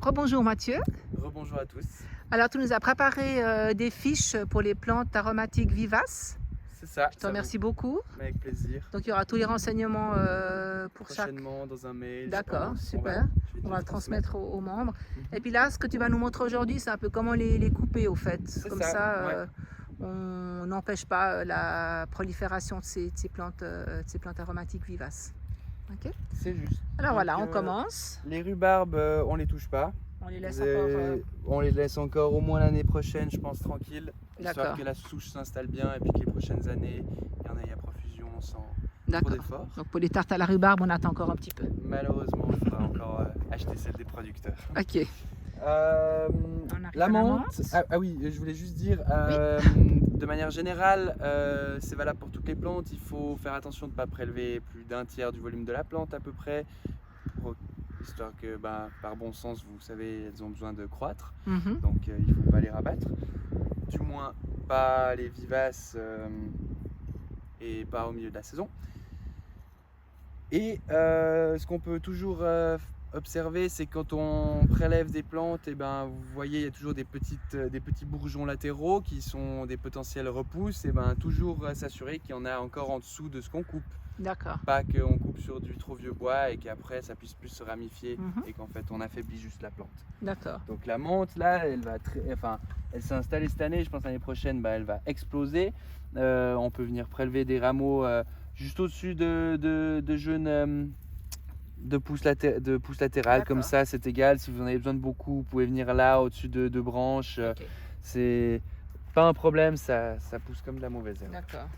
Rebonjour Mathieu. Rebonjour à tous. Alors tu nous as préparé des fiches pour les plantes aromatiques vivaces. C'est ça. Je te remercie beaucoup. Avec plaisir. Donc il y aura tous les renseignements pour chaque. Prochainement dans un mail. D'accord, je pense. super. Je vais On te va le transmettre aux membres. Mhm. Et puis là, ce que tu vas nous montrer aujourd'hui, c'est un peu comment les couper au fait. C'est Comme ça, ça, ouais. on n'empêche pas la prolifération de ces plantes aromatiques vivaces. Ok. C'est juste. Alors Donc, voilà, on commence. Les rhubarbes, on les touche pas. On les laisse On les laisse encore au moins l'année prochaine, je pense, tranquille. Histoire D'accord. que la souche s'installe bien et puis que les prochaines années, il y en ait à profusion sans trop D'accord. d'efforts. Donc pour les tartes à la rhubarbe, on attend encore un petit peu. Malheureusement, il faudra encore acheter celle des producteurs. Ok. La menthe, ah oui, je voulais juste dire, de manière générale, c'est valable pour toutes les plantes. Il faut faire attention de ne pas prélever plus d'un tiers du volume de la plante à peu près, histoire que par bon sens, vous savez, elles ont besoin de croître, donc il ne faut pas les rabattre, du moins pas les vivaces et pas au milieu de la saison. Et ce qu'on peut toujours observer, c'est quand on prélève des plantes, et vous voyez, il y a toujours des petits bourgeons latéraux qui sont des potentielles repousses, et toujours s'assurer qu'il y en a encore en dessous de ce qu'on coupe. D'accord. Pas qu'on coupe sur du trop vieux bois et qu'après ça puisse plus se ramifier et qu'en fait on affaiblit juste la plante. D'accord. Donc la menthe là, elle s'est installée cette année, je pense l'année prochaine elle va exploser. On peut venir prélever des rameaux juste au-dessus de jeunes de pousses latérales, comme ça c'est égal. Si vous en avez besoin de beaucoup, vous pouvez venir là au-dessus de branches. Okay. C'est pas un problème, ça pousse comme de la mauvaise herbe. D'accord.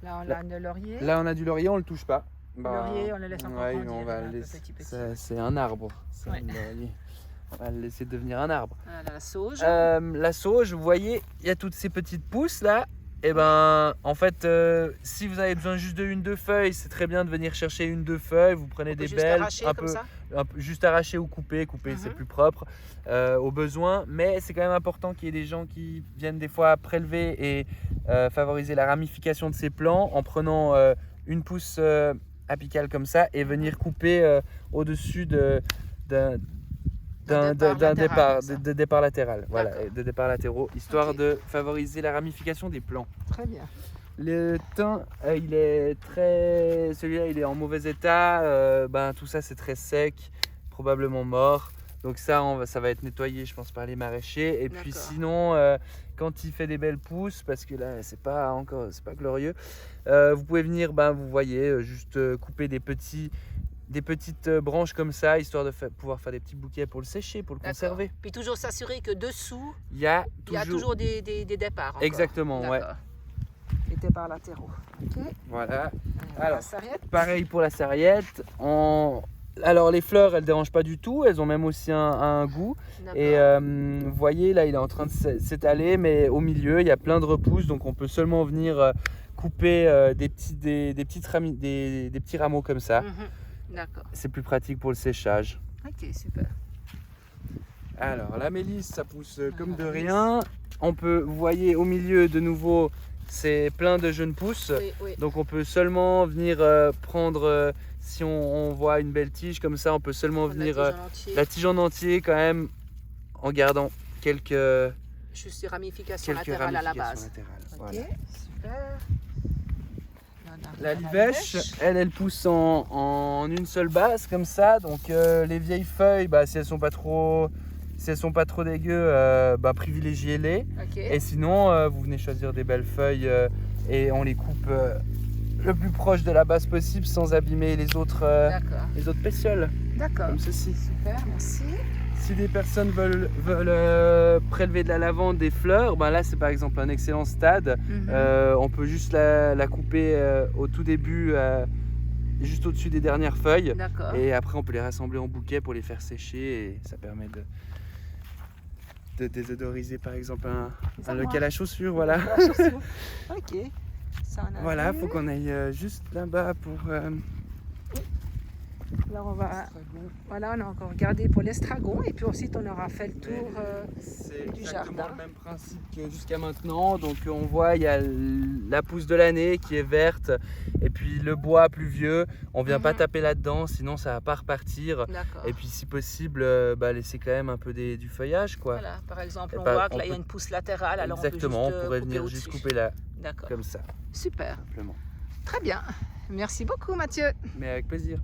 Là on a du laurier. Là on a du laurier, on le touche pas. Le laurier, on le laisse encore grandir. On va le laisser. Petit. C'est un arbre. Ouais. On va le laisser devenir un arbre. Voilà, la sauge. La sauge, vous voyez, il y a toutes ces petites pousses là. Et en fait, si vous avez besoin juste de 1-2 feuilles, c'est très bien de venir chercher 1-2 feuilles. Vous prenez des belles, juste arracher ou couper, c'est plus propre au besoin. Mais c'est quand même important qu'il y ait des gens qui viennent des fois prélever et favoriser la ramification de ces plants en prenant une pousse apicale comme ça et venir couper au-dessus d'un départ latéral, voilà, de départ latéraux, histoire de favoriser la ramification des plants. Très bien. Le thym, celui-là il est en mauvais état, tout ça c'est très sec, probablement mort. Donc ça va être nettoyé, je pense, par les maraîchers. Et puis sinon, quand il fait des belles pousses, parce que là c'est pas glorieux, vous pouvez venir, vous voyez, juste couper des petites branches comme ça, histoire de pouvoir faire des petits bouquets pour le sécher, pour le conserver. Puis toujours s'assurer que dessous, il y a toujours des départs. Encore. Exactement, ouais. Les départs latéraux. Okay. Voilà. Alors, pareil pour la sarriette. Alors les fleurs, elles ne dérangent pas du tout, elles ont même aussi un goût. Et vous voyez, là il est en train de s'étaler, mais au milieu, il y a plein de repousses, donc on peut seulement venir couper des petits rameaux comme ça. D'accord. C'est plus pratique pour le séchage. Ok, super. Alors la mélisse, ça pousse comme de rien. Vous voyez au milieu de nouveau, c'est plein de jeunes pousses. Oui. Donc on peut seulement venir prendre, si on voit une belle tige comme ça, on peut seulement venir la tige en entier quand même, en gardant quelques ramifications latérales à la base. Ok, voilà. Super. La livèche, elle pousse en une seule base comme ça. Donc les vieilles feuilles, si elles sont pas trop dégueu, privilégiez-les. Et sinon, vous venez choisir des belles feuilles et on les coupe le plus proche de la base possible sans abîmer les autres pétioles. D'accord. Comme ceci. Super, merci. Si des personnes veulent prélever de la lavande, des fleurs, là c'est par exemple un excellent stade. On peut juste la couper au tout début, juste au-dessus des dernières feuilles. Et après on peut les rassembler en bouquet pour les faire sécher et ça permet de désodoriser par exemple un local à chaussures. Voilà. Ok. Voilà, faut qu'on aille juste là-bas pour... Alors voilà, on a encore regardé pour l'estragon et puis ensuite on aura fait le tour c'est du exactement jardin. le même principe que jusqu'à maintenant. Donc on voit il y a la pousse de l'année qui est verte et puis le bois plus vieux. On vient pas taper là-dedans, sinon ça va pas repartir. D'accord. Et puis si possible, laisser quand même un peu du feuillage quoi. Voilà, par exemple, Et on pas- voit que on là il y a peut- une pousse latérale, alors Exactement, on peut juste pourrait couper venir juste au-dessus. couper là, D'accord. comme ça, Super. simplement. Très bien. Merci beaucoup Mathieu. Mais avec plaisir.